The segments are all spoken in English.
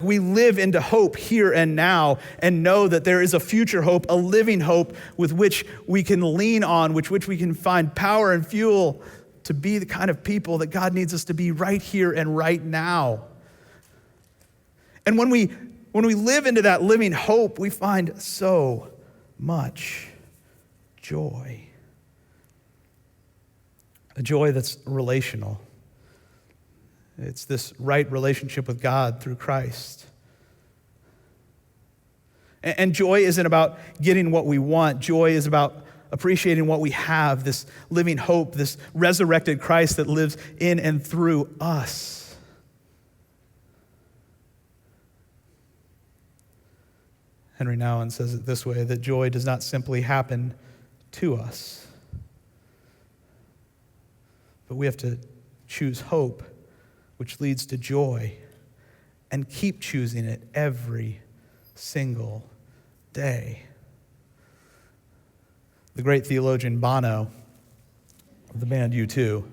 We live into hope here and now and know that there is a future hope, a living hope with which we can lean on, which we can find power and fuel to be the kind of people that God needs us to be right here and right now. And when we live into that living hope, we find so much joy. A joy that's relational. It's this right relationship with God through Christ. And joy isn't about getting what we want. Joy is about appreciating what we have, this living hope, this resurrected Christ that lives in and through us. Henry Nouwen says it this way, that joy does not simply happen to us, but we have to choose hope, which leads to joy, and keep choosing it every single day. The great theologian Bono, of the band U2,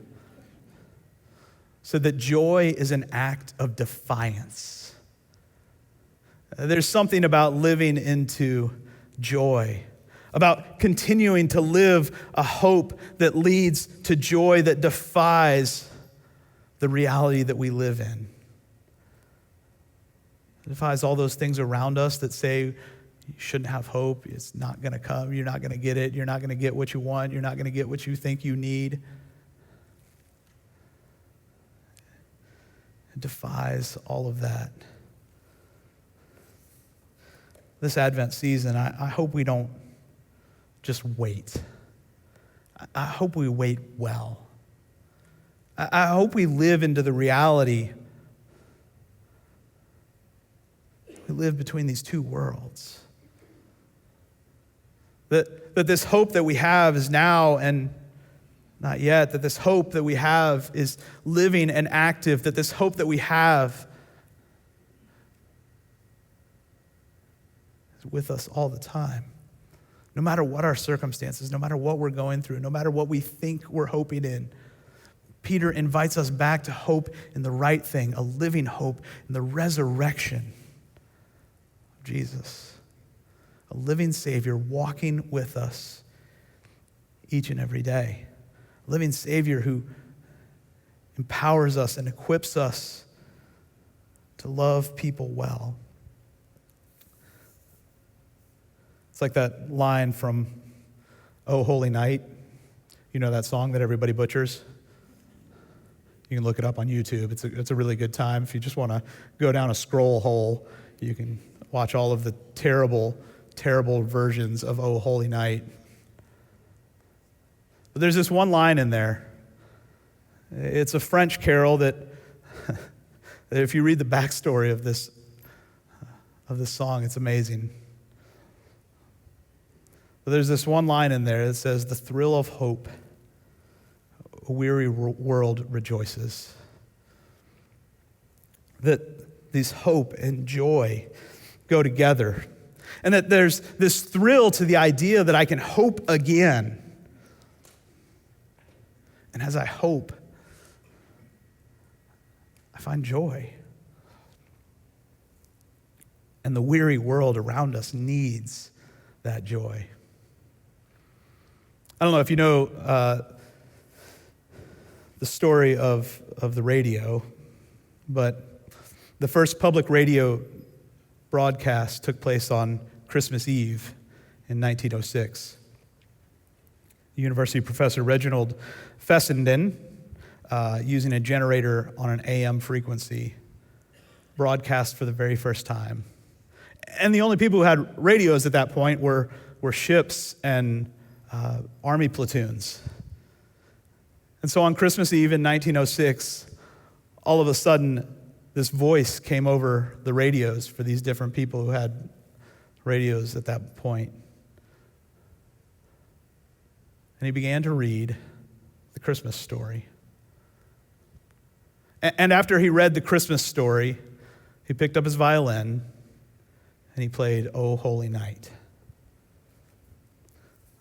said that joy is an act of defiance. There's something about living into joy, about continuing to live a hope that leads to joy that defies the reality that we live in. It defies all those things around us that say you shouldn't have hope, it's not going to come, you're not going to get it, you're not going to get what you want, you're not going to get what you think you need. It defies all of that. This Advent season, I hope we don't just wait. I hope we wait well. I hope we live into the reality. We live between these two worlds. That this hope that we have is now and not yet. That this hope that we have is living and active. That this hope that we have is with us all the time. No matter what our circumstances, no matter what we're going through, no matter what we think we're hoping in, Peter invites us back to hope in the right thing, a living hope in the resurrection of Jesus. A living Savior walking with us each and every day. A living Savior who empowers us and equips us to love people well. It's like that line from "Oh Holy Night." You know that song that everybody butchers? You can look it up on YouTube. It's a really good time. If you just want to go down a scroll hole, you can watch all of the terrible, terrible versions of "Oh Holy Night." But there's this one line in there. It's a French carol that if you read the backstory of this song, it's amazing. But there's this one line in there that says, "The thrill of hope, a weary world rejoices." That these hope and joy go together. And that there's this thrill to the idea that I can hope again. And as I hope, I find joy. And the weary world around us needs that joy. I don't know if you know the story of the radio, but the first public radio broadcast took place on Christmas Eve in 1906. University professor Reginald Fessenden, using a generator on an AM frequency, broadcast for the very first time. And the only people who had radios at that point were ships and army platoons. And so on Christmas Eve in 1906, all of a sudden, this voice came over the radios for these different people who had radios at that point. And he began to read the Christmas story. And after he read the Christmas story, he picked up his violin and he played "O Holy Night."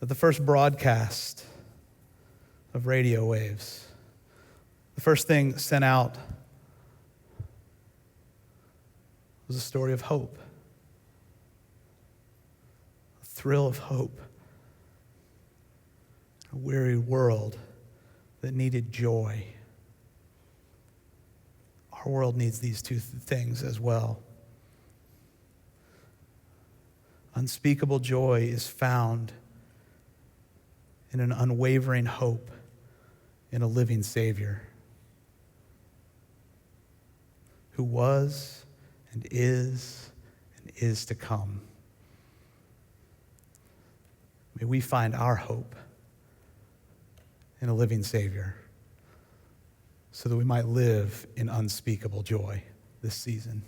That the first broadcast of radio waves, the first thing sent out was a story of hope, a thrill of hope, a weary world that needed joy. Our world needs these two things as well. Unspeakable joy is found in an unwavering hope in a living Savior who was and is to come. May we find our hope in a living Savior so that we might live in unspeakable joy this season.